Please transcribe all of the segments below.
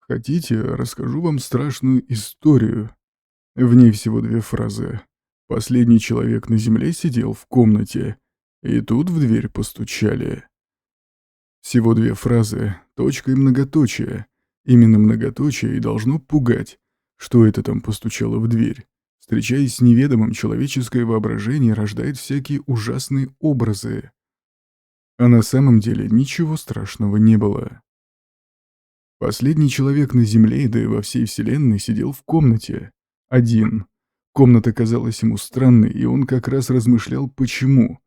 Хотите, расскажу вам страшную историю. В ней всего две фразы. Последний человек на земле сидел в комнате, и тут в дверь постучали. Всего две фразы, точка и многоточие. Именно многоточие и должно пугать. Что это там постучало в дверь? Встречаясь с неведомым, человеческое воображение рождает всякие ужасные образы. А на самом деле ничего страшного не было. Последний человек на Земле, да и во всей Вселенной, сидел в комнате. Один. Комната казалась ему странной, и он как раз размышлял, почему.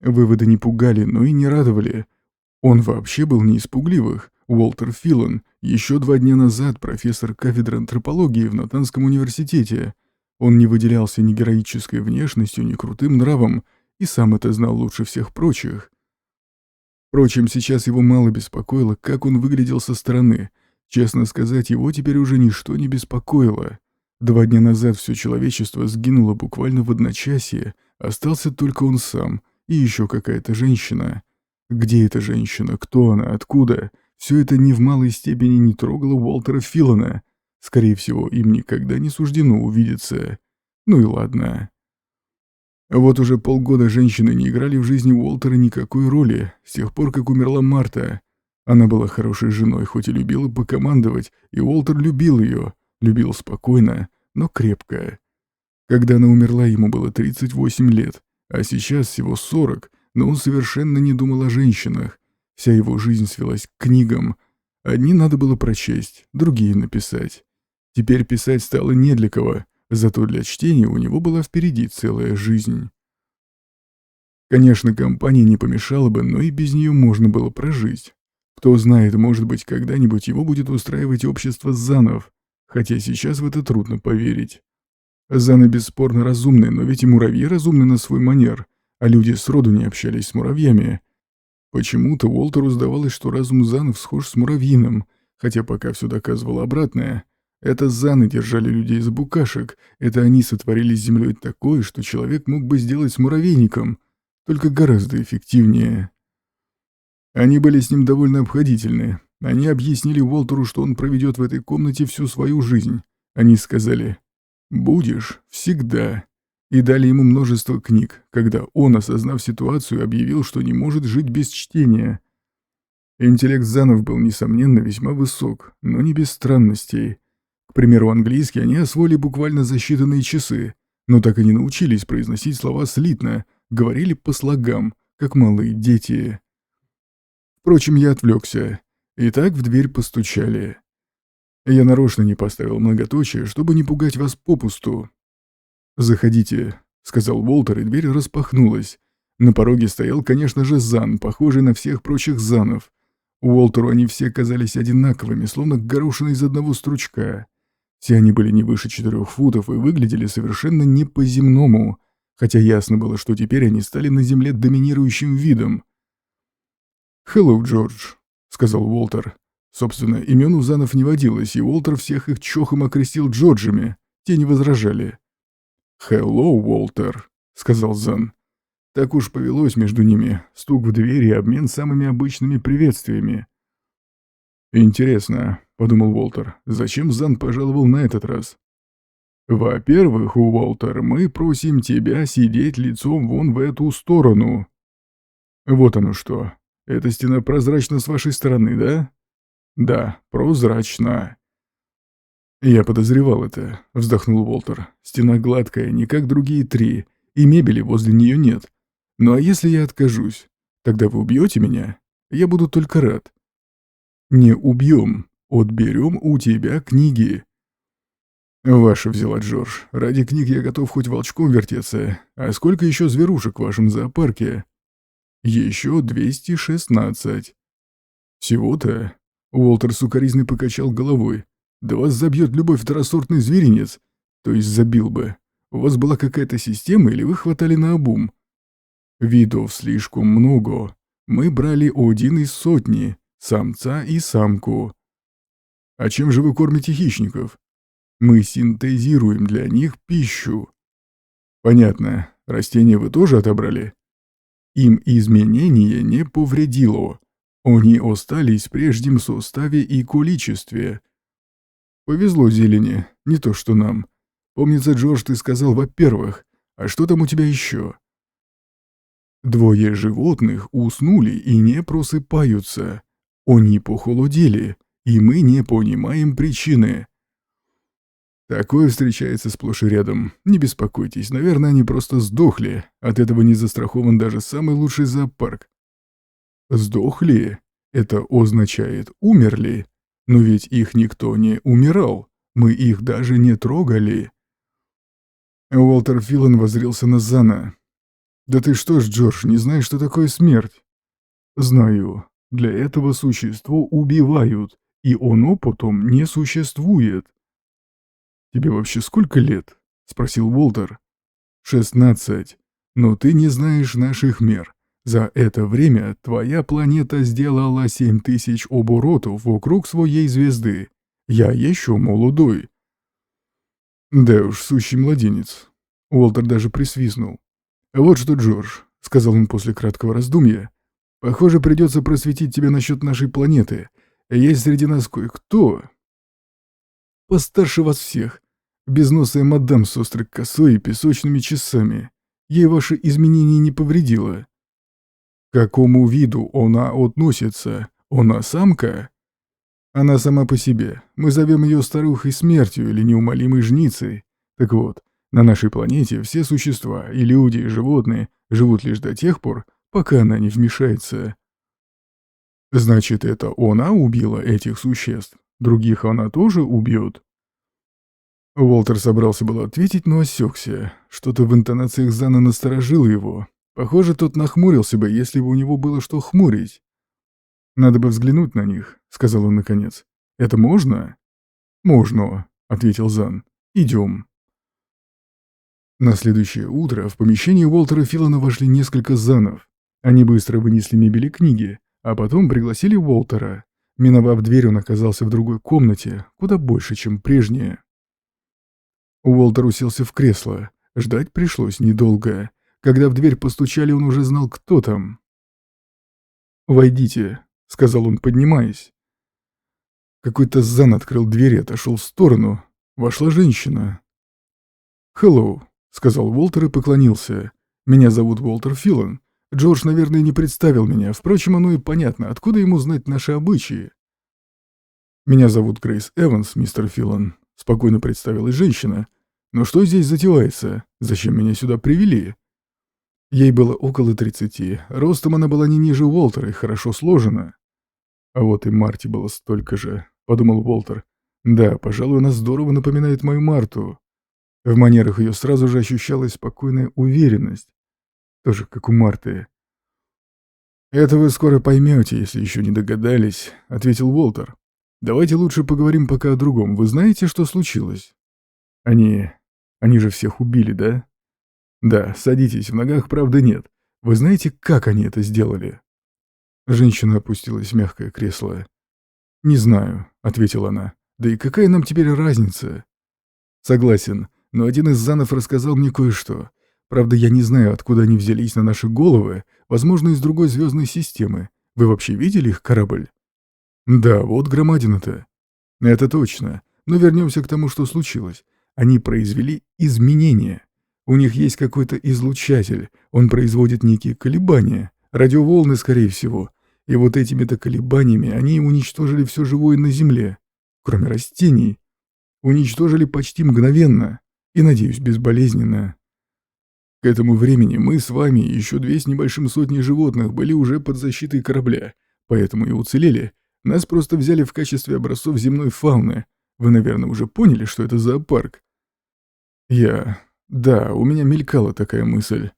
Выводы не пугали, но и не радовали. Он вообще был не из пугливых. Уолтер Филон, еще 2 дня назад профессор кафедры антропологии в Натанском университете. Он не выделялся ни героической внешностью, ни крутым нравом, и сам это знал лучше всех прочих. Впрочем, сейчас его мало беспокоило, как он выглядел со стороны. Честно сказать, его теперь уже ничто не беспокоило. 2 дня назад все человечество сгинуло буквально в одночасье, остался только он сам и еще какая-то женщина. Где эта женщина, кто она, откуда? Все это ни в малой степени не трогало Уолтера Филона. Скорее всего, им никогда не суждено увидеться. Ну и ладно. Вот уже полгода женщины не играли в жизни Уолтера никакой роли, с тех пор, как умерла Марта. Она была хорошей женой, хоть и любила покомандовать, и Уолтер любил ее, любил спокойно, но крепко. Когда она умерла, ему было 38 лет, а сейчас всего 40, но он совершенно не думал о женщинах. Вся его жизнь свелась к книгам. Одни надо было прочесть, другие написать. Теперь писать стало не для кого. Зато для чтения у него была впереди целая жизнь. Конечно, компания не помешала бы, но и без нее можно было прожить. Кто знает, может быть, когда-нибудь его будет устраивать общество занов, хотя сейчас в это трудно поверить. Заны бесспорно разумны, но ведь и муравьи разумны на свой манер, а люди сроду не общались с муравьями. Почему-то Уолтеру сдавалось, что разум занов схож с муравьиным, хотя пока все доказывало обратное. Это заны держали людей за букашек, это они сотворили с землей такое, что человек мог бы сделать с муравейником, только гораздо эффективнее. Они были с ним довольно обходительны. Они объяснили Уолтеру, что он проведет в этой комнате всю свою жизнь. Они сказали «Будешь всегда». И дали ему множество книг, когда он, осознав ситуацию, объявил, что не может жить без чтения. Интеллект занов был, несомненно, весьма высок, но не без странностей. К примеру, английский они освоили буквально за считанные часы, но так и не научились произносить слова слитно, говорили по слогам, как малые дети. Впрочем, я отвлекся. Итак, в дверь постучали. Я нарочно не поставил многоточие, чтобы не пугать вас попусту. «Заходите», — сказал Уолтер, и дверь распахнулась. На пороге стоял, конечно же, зан, похожий на всех прочих занов. Уолтеру они все казались одинаковыми, словно горошины из одного стручка. Все они были не выше 4 футов и выглядели совершенно не по-земному, хотя ясно было, что теперь они стали на земле доминирующим видом. «Hello, Джордж», — сказал Уолтер. Собственно, имен у занов не водилось, и Уолтер всех их чохом окрестил Джорджами. Те не возражали. «Hello, Уолтер», — сказал зан. Так уж повелось между ними, стук в дверь и обмен самыми обычными приветствиями. «Интересно», — подумал Уолтер, — «зачем зан пожаловал на этот раз?» «Во-первых, Уолтер, мы просим тебя сидеть лицом вон в эту сторону». «Вот оно что. Эта стена прозрачна с вашей стороны, да?» «Да, прозрачна». «Я подозревал это», — вздохнул Уолтер. «Стена гладкая, не как другие 3, и мебели возле нее нет. Ну а если я откажусь? Тогда вы убьете меня? Я буду только рад». «Не убьем. Отберем у тебя книги». «Ваша взяла, Джордж. Ради книг я готов хоть волчком вертеться. А сколько еще зверушек в вашем зоопарке?» «Еще 216». «Всего-то?» Уолтер сукоризной покачал головой. «Да вас забьет любой второсортный зверинец. То есть забил бы. У вас была какая-то система или вы хватали наобум?» «Видов слишком много. Мы брали 1 из 100, самца и самку». «А чем же вы кормите хищников?» «Мы синтезируем для них пищу». «Понятно. Растения вы тоже отобрали?» «Им изменение не повредило. Они остались в прежнем составе и количестве. Повезло Зелени, не то что нам. Помнится, Джордж, ты сказал, во-первых, а что там у тебя еще? Двое животных уснули и не просыпаются. Они похолодели, и мы не понимаем причины. Такое встречается сплошь и рядом. Не беспокойтесь, наверное, они просто сдохли. От этого не застрахован даже самый лучший зоопарк. Сдохли? Это означает умерли. Но ведь их никто не умирал. Мы их даже не трогали. Уолтер Филан воззрелся на Зана. «Да ты что ж, Джордж, не знаешь, что такое смерть?» «Знаю. Для этого существо убивают, и оно потом не существует». «Тебе вообще сколько лет?» — спросил Уолтер. 16. Но ты не знаешь наших мер. За это время твоя планета сделала 7000 оборотов вокруг своей звезды. Я еще молодой». «Да уж, сущий младенец». Уолтер даже присвистнул. «Вот что, Джордж», — сказал он после краткого раздумья, — «похоже, придется просветить тебя насчет нашей планеты. Есть среди нас кое-кто постарше вас всех. Безносая мадам с острой косой и песочными часами. Ей ваше изменение не повредило». «К какому виду она относится? Она самка?» «Она сама по себе. Мы зовем ее старухой смертью или неумолимой жницей. Так вот, на нашей планете все существа, и люди, и животные, живут лишь до тех пор, пока она не вмешается». «Значит, это она убила этих существ? Других она тоже убьет?» Уолтер собрался было ответить, но осекся. Что-то в интонациях Зана насторожило его. Похоже, тот нахмурился бы, если бы у него было что хмурить. «Надо бы взглянуть на них», — сказал он наконец. «Это можно?» «Можно», — ответил Зан. «Идем». На следующее утро в помещение Уолтера Филана вошли несколько Занов. Они быстро вынесли мебель и книги, а потом пригласили Уолтера. Миновав дверь, он оказался в другой комнате, куда больше, чем прежняя. Уолтер уселся в кресло. Ждать пришлось недолго. Когда в дверь постучали, он уже знал, кто там. «Войдите», — сказал он, поднимаясь. Какой-то Зан открыл дверь и отошел в сторону. Вошла женщина. «Hello», — сказал Уолтер и поклонился. «Меня зовут Уолтер Филан. Джордж, наверное, не представил меня. Впрочем, оно и понятно, откуда ему знать наши обычаи». «Меня зовут Грейс Эванс, мистер Филан», — спокойно представилась женщина. «Но что здесь затевается? Зачем меня сюда привели?» Ей было около 30. Ростом она была не ниже Уолтера и хорошо сложена. «А вот и Марти было столько же», — подумал Уолтер. «Да, пожалуй, она здорово напоминает мою Марту». В манерах ее сразу же ощущалась спокойная уверенность. Тоже как у Марты. «Это вы скоро поймете, если еще не догадались», — ответил Уолтер. «Давайте лучше поговорим пока о другом. Вы знаете, что случилось?» Они же всех убили, да?» «Да, садитесь, в ногах правды нет. Вы знаете, как они это сделали?» Женщина опустилась в мягкое кресло. «Не знаю», — ответила она. «Да и какая нам теперь разница?» «Согласен, но один из Занов рассказал мне кое-что. Правда, я не знаю, откуда они взялись на наши головы, возможно, из другой звездной системы. Вы вообще видели их корабль?» «Да, вот громадина-то». «Это точно. Но вернемся к тому, что случилось. Они произвели изменения. У них есть какой-то излучатель, он производит некие колебания, радиоволны, скорее всего. И вот этими-то колебаниями они уничтожили все живое на Земле, кроме растений. Уничтожили почти мгновенно и, надеюсь, безболезненно. К этому времени мы с вами и еще 2 с небольшим сотни животных были уже под защитой корабля, поэтому и уцелели. Нас просто взяли в качестве образцов земной фауны. Вы, наверное, уже поняли, что это зоопарк. Да, у меня мелькала такая мысль.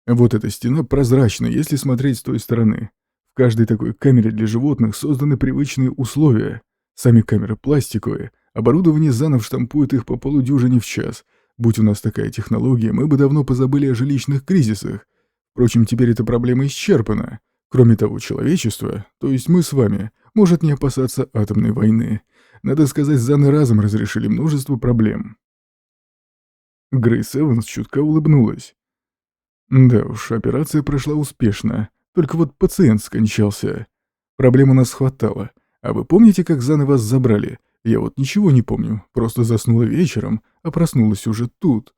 Вот эта стена прозрачна, если смотреть с той стороны. В каждой такой камере для животных созданы привычные условия. Сами камеры пластиковые, оборудование Занов штампует их по полудюжине в час. Будь у нас такая технология, мы бы давно позабыли о жилищных кризисах. Впрочем, теперь эта проблема исчерпана. Кроме того, человечество, то есть мы с вами, может не опасаться атомной войны. Надо сказать, Заны разом разрешили множество проблем. Грейс Эванс чутко улыбнулась. «Да уж, операция прошла успешно, только вот пациент скончался. Проблем у нас хватало. А вы помните, как Заны вас забрали? Я вот ничего не помню, просто заснула вечером, а проснулась уже тут.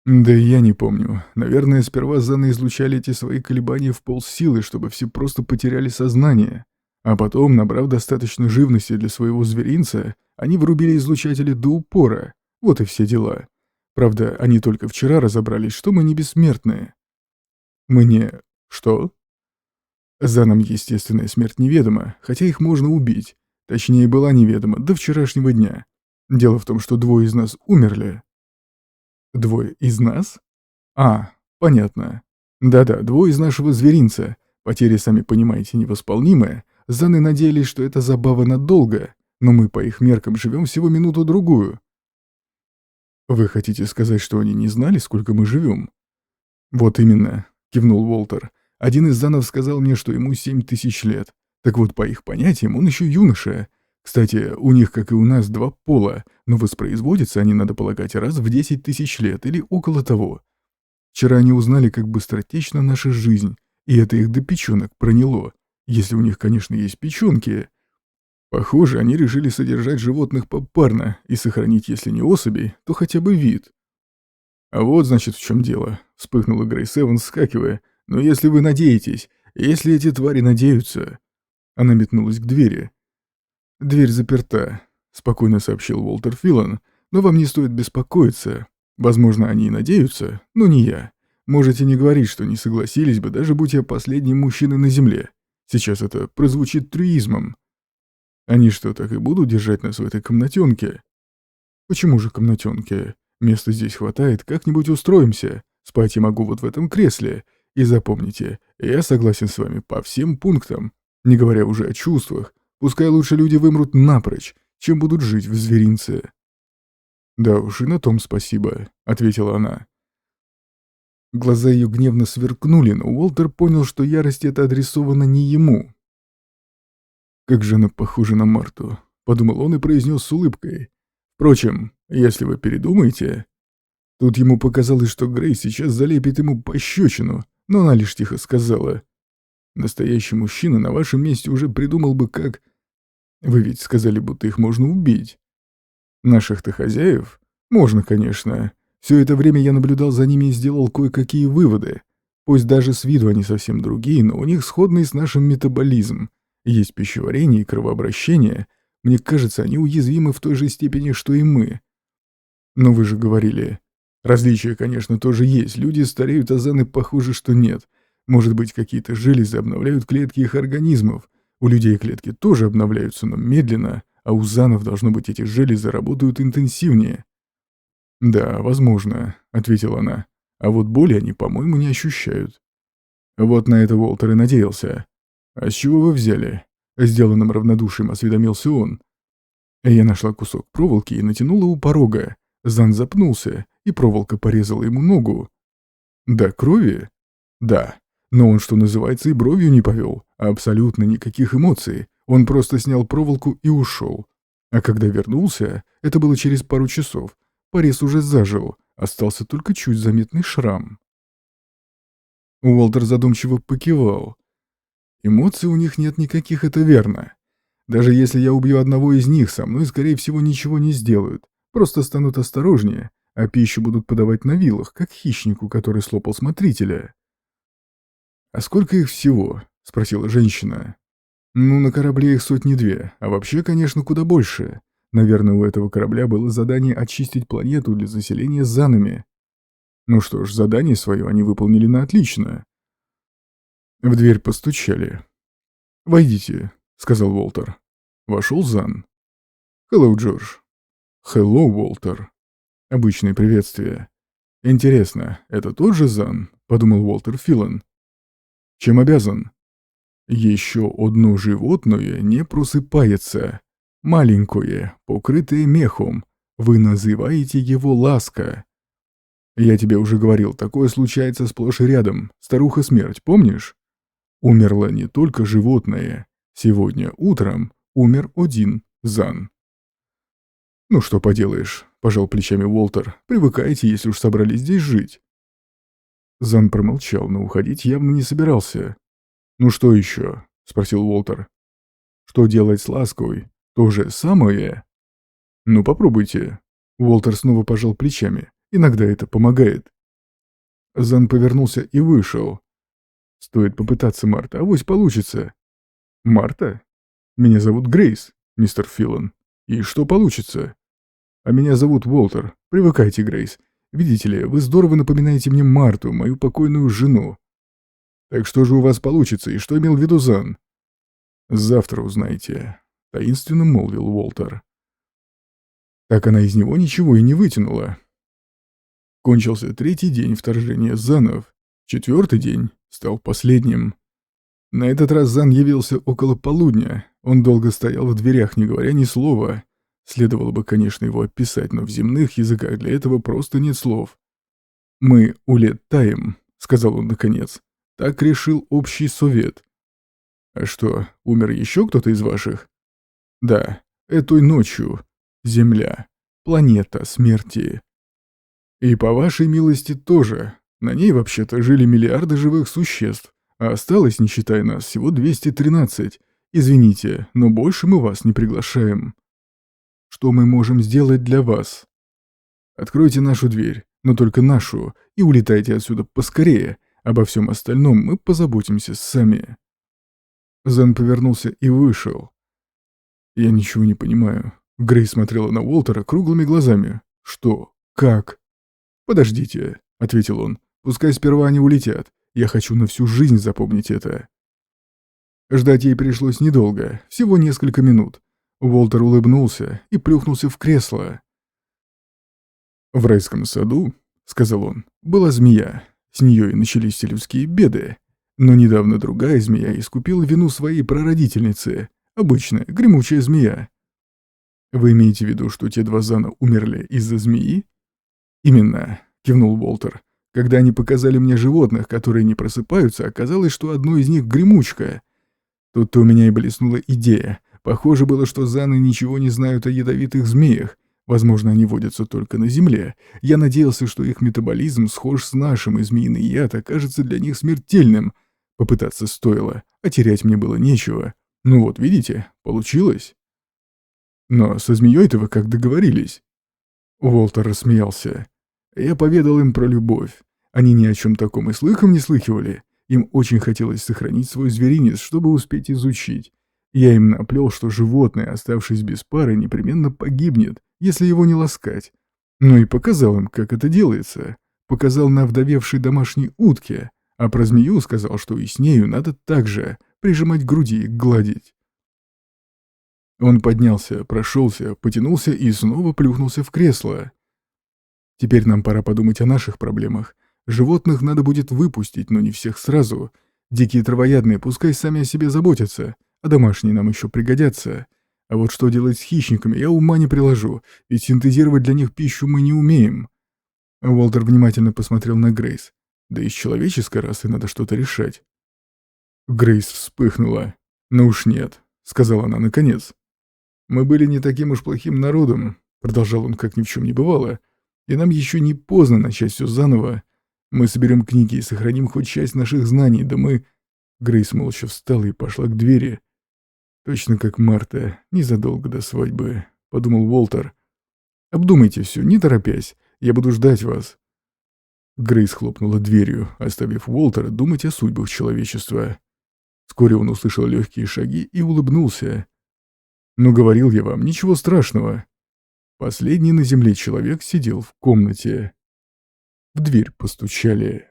Да и я не помню. Наверное, сперва Заны излучали эти свои колебания в полсилы, чтобы все просто потеряли сознание. А потом, набрав достаточно живности для своего зверинца, они врубили излучатели до упора. Вот и все дела. Правда, они только вчера разобрались, что мы не бессмертные. Мы не... Что? Занам естественная смерть неведома, хотя их можно убить. Точнее, была неведома до вчерашнего дня. Дело в том, что двое из нас умерли. Двое из нас? А, понятно. Да-да, двое из нашего зверинца. Потери, сами понимаете, невосполнимые. Заны надеялись, что это забава надолго, но мы по их меркам живем всего минуту-другую. Вы хотите сказать, что они не знали, сколько мы живем? Вот именно, кивнул Уолтер. Один из Занов сказал мне, что ему 7000 лет. Так вот, по их понятиям, он еще юноша. Кстати, у них, как и у нас, два пола, но воспроизводятся они, надо полагать, раз в 10 000 лет или около того. Вчера они узнали, как быстротечна наша жизнь, и это их до печенок проняло, если у них, конечно, есть печенки. Похоже, они решили содержать животных попарно и сохранить, если не особей, то хотя бы вид. А вот, значит, в чем дело, вспыхнула Грейс Эванс, вскакивая. Но если вы надеетесь, если эти твари надеются... Она метнулась к двери. «Дверь заперта», — спокойно сообщил Уолтер Филан, «но вам не стоит беспокоиться. Возможно, они и надеются, но не я. Можете не говорить, что не согласились бы, даже будь я последним мужчиной на земле. Сейчас это прозвучит трюизмом. Они что, так и будут держать нас в этой комнатенке?» «Почему же комнатенке? Места здесь хватает, как-нибудь устроимся. Спать я могу вот в этом кресле. И запомните, я согласен с вами по всем пунктам, не говоря уже о чувствах. Пускай лучше люди вымрут напрочь, чем будут жить в зверинце». «Да уж, и на том спасибо», — ответила она. Глаза ее гневно сверкнули, но Уолтер понял, что ярость эта адресована не ему. «Как же она похожа на Марту», — подумал он и произнес с улыбкой. «Впрочем, если вы передумаете...» Тут ему показалось, что Грей сейчас залепит ему пощечину, но она лишь тихо сказала: «Настоящий мужчина на вашем месте уже придумал бы, как... Вы ведь сказали, будто их можно убить. Наших-то хозяев? Можно, конечно. Все это время я наблюдал за ними и сделал кое-какие выводы. Пусть даже с виду они совсем другие, но у них сходный с нашим метаболизм. Есть пищеварение и кровообращение. Мне кажется, они уязвимы в той же степени, что и мы. Но вы же говорили... Различия, конечно, тоже есть. Люди стареют, а заны, похоже, что нет. Может быть, какие-то железы обновляют клетки их организмов. У людей клетки тоже обновляются, но медленно, а у занов, должно быть, эти железы работают интенсивнее. «Да, возможно», — ответила она. «А вот боли они, по-моему, не ощущают». Вот на это Уолтер и надеялся. «А с чего вы взяли?» — сделанным равнодушием осведомился он. Я нашла кусок проволоки и натянула у порога. Зан запнулся, и проволока порезала ему ногу. «Да, крови?» «Да. Но он, что называется, и бровью не повел, а абсолютно никаких эмоций. Он просто снял проволоку и ушел. А когда вернулся, это было через пару часов, порез уже зажил, остался только чуть заметный шрам». Уолтер задумчиво покивал. «Эмоций у них нет никаких, это верно. Даже если я убью одного из них, со мной, скорее всего, ничего не сделают. Просто станут осторожнее, а пищу будут подавать на вилах, как хищнику, который слопал смотрителя». «А сколько их всего?» — спросила женщина. «Ну, на корабле их сотни-две, а вообще, конечно, куда больше. Наверное, у этого корабля было задание очистить планету для заселения занами. Ну что ж, задание свое они выполнили на отлично». В дверь постучали. «Войдите», — сказал Уолтер. Вошел Зан. «Hello, Джордж». «Hello, Уолтер». Обычное приветствие. «Интересно, это тот же Зан?» — подумал Уолтер Филан. «Чем обязан?» «Еще одно животное не просыпается. Маленькое, покрытое мехом. Вы называете его ласка. Я тебе уже говорил, такое случается сплошь и рядом. Старуха-смерть, помнишь? Умерло не только животное. Сегодня утром умер один Зан». «Ну что поделаешь», — пожал плечами Уолтер. «Привыкайте, если уж собрались здесь жить». Зан промолчал, но уходить явно не собирался. «Ну что еще?» — спросил Уолтер. «Что делать с лаской?» То же самое? Ну попробуйте. Уолтер снова пожал плечами. Иногда это помогает. Зан повернулся и вышел. Стоит попытаться, Марта, авось получится. Марта? Меня зовут Грейс, мистер Филан. И что получится? А меня зовут Уолтер. Привыкайте, Грейс. Видите ли, вы здорово напоминаете мне Марту, мою покойную жену. Так что же у вас получится, и что имел в виду Зан? Завтра узнаете, таинственно молвил Уолтер. Так она из него ничего и не вытянула. Кончился третий день вторжения Занов. Четвертый день стал последним. На этот раз Зан явился около полудня. Он долго стоял в дверях, не говоря ни слова. Следовало бы, конечно, его описать, но в земных языках для этого просто нет слов. «Мы улетаем», — сказал он наконец. «Так решил общий совет». «А что, умер еще кто-то из ваших?» «Да, этой ночью. Земля. Планета смерти». «И по вашей милости тоже. На ней вообще-то жили миллиарды живых существ, а осталось, не считая нас, всего 213. Извините, но больше мы вас не приглашаем». «Что мы можем сделать для вас?» «Откройте нашу дверь, но только нашу, и улетайте отсюда поскорее. Обо всем остальном мы позаботимся сами». Зан повернулся и вышел. «Я ничего не понимаю». Грейс смотрела на Уолтера круглыми глазами. «Что? Как?» «Подождите», — ответил он. «Пускай сперва они улетят. Я хочу на всю жизнь запомнить это». Ждать ей пришлось недолго, всего несколько минут. Уолтер улыбнулся и плюхнулся в кресло. «В райском саду, — сказал он, — была змея. С нее и начались все людские беды. Но недавно другая змея искупила вину своей прародительницы. Обычная, гремучая змея». «Вы имеете в виду, что те два Зана умерли из-за змеи?» «Именно», — кивнул Уолтер. «Когда они показали мне животных, которые не просыпаются, оказалось, что одно из них гремучка. Тут-то у меня и блеснула идея. Похоже было, что Заны ничего не знают о ядовитых змеях. Возможно, они водятся только на земле. Я надеялся, что их метаболизм схож с нашим, и змеиный яд окажется для них смертельным. Попытаться стоило, а терять мне было нечего. Ну вот, видите, получилось». «Но со змеей-то вы как договорились?» Уолтер рассмеялся. «Я поведал им про любовь. Они ни о чем таком и слыхом не слыхивали. Им очень хотелось сохранить свой зверинец, чтобы успеть изучить. Я им наплел, что животное, оставшись без пары, непременно погибнет, если его не ласкать. Ну и показал им, как это делается. Показал на вдовевшей домашней утке, а про змею сказал, что и с нею надо так же прижимать к груди и гладить». Он поднялся, прошелся, потянулся и снова плюхнулся в кресло. «Теперь нам пора подумать о наших проблемах. Животных надо будет выпустить, но не всех сразу. Дикие травоядные пускай сами о себе заботятся, а домашние нам еще пригодятся. А вот что делать с хищниками, я ума не приложу, ведь синтезировать для них пищу мы не умеем». Уолтер внимательно посмотрел на Грейс. «Да и с человеческой расой надо что-то решать». Грейс вспыхнула. «Ну уж нет», — сказала она наконец. «Мы были не таким уж плохим народом», — продолжал он, как ни в чем не бывало, «и нам еще не поздно начать все заново. Мы соберем книги и сохраним хоть часть наших знаний, да мы...» Грейс молча встала и пошла к двери. «Точно как Марта, незадолго до свадьбы», — подумал Уолтер. «Обдумайте все, не торопясь, я буду ждать вас». Грейс хлопнула дверью, оставив Уолтера думать о судьбах человечества. Вскоре он услышал легкие шаги и улыбнулся. «Ну, говорил я вам, ничего страшного». Последний на земле человек сидел в комнате. В дверь постучали.